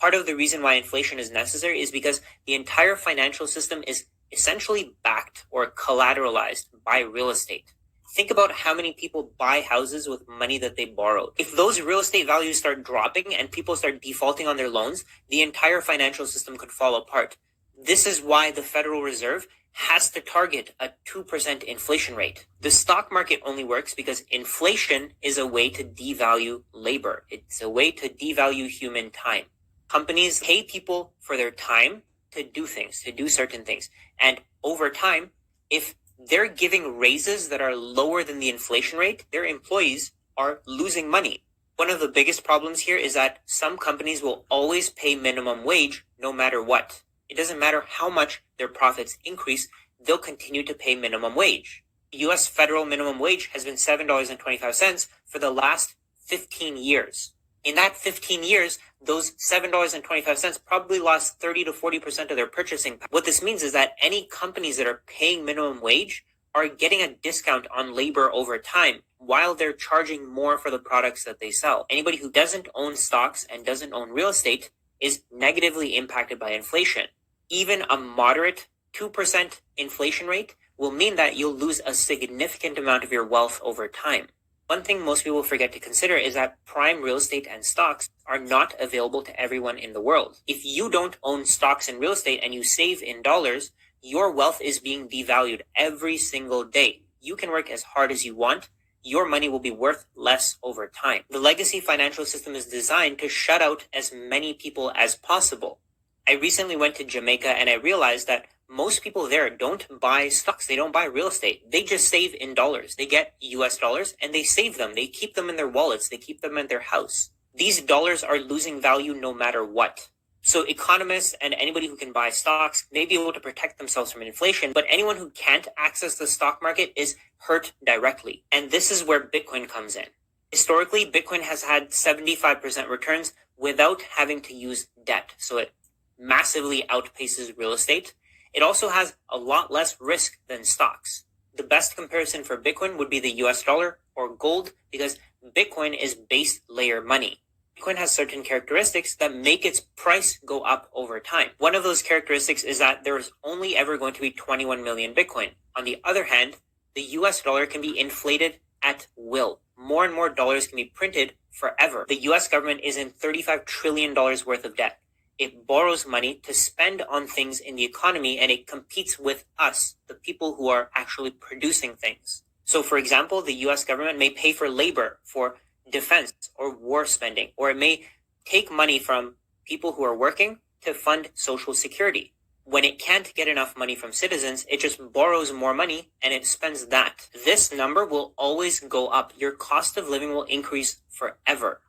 Part of the reason why inflation is necessary is because the entire financial system is essentially backed or collateralized by real estate. Think about how many people buy houses with money that they borrowed. If those real estate values start dropping and people start defaulting on their loans, the entire financial system could fall apart. This is why the Federal Reserve has to target a 2% inflation rate. The stock market only works because inflation is a way to devalue labor. It's a way to devalue human time. Companies pay people for their time to do things, to do certain things. And over time, if they're giving raises that are lower than the inflation rate, their employees are losing money. One of the biggest problems here is that some companies will always pay minimum wage no matter what. It doesn't matter how much their profits increase, they'll continue to pay minimum wage. The US federal minimum wage has been $7.25 for the last 15 years. In that 15 years, those $7.25 probably lost 30 to 40% of their purchasing power. What this means is that any companies that are paying minimum wage are getting a discount on labor over time while they're charging more for the products that they sell. Anybody who doesn't own stocks and doesn't own real estate is negatively impacted by inflation. Even a moderate 2% inflation rate will mean that you'll lose a significant amount of your wealth over time. One thing most people forget to consider is that prime real estate and stocks are not available to everyone in the world. If you don't own stocks and real estate and you save in dollars, your wealth is being devalued every single day. You can work as hard as you want. Your money will be worth less over time. The legacy financial system is designed to shut out as many people as possible. I recently went to Jamaica and I realized that most people there don't buy stocks. They don't buy real estate. They just save in dollars. They get US dollars and they save them. They keep them in their wallets. They keep them in their house. These dollars are losing value no matter what. So economists and anybody who can buy stocks may be able to protect themselves from inflation, but anyone who can't access the stock market is hurt directly. And this is where Bitcoin comes in. Historically, Bitcoin has had 75% returns without having to use debt. So it massively outpaces real estate. It also has a lot less risk than stocks. The best comparison for Bitcoin would be the US dollar or gold because Bitcoin is base layer money. Bitcoin has certain characteristics that make its price go up over time. One of those characteristics is that there is only ever going to be 21 million Bitcoin. On the other hand, the US dollar can be inflated at will. More and more dollars can be printed forever. The US government is in $35 trillion worth of debt. It borrows money to spend on things in the economy and it competes with us, the people who are actually producing things. So for example, the US government may pay for labor, for defense or war spending, or it may take money from people who are working to fund Social Security. When it can't get enough money from citizens, it just borrows more money and it spends that. This number will always go up. Your cost of living will increase forever.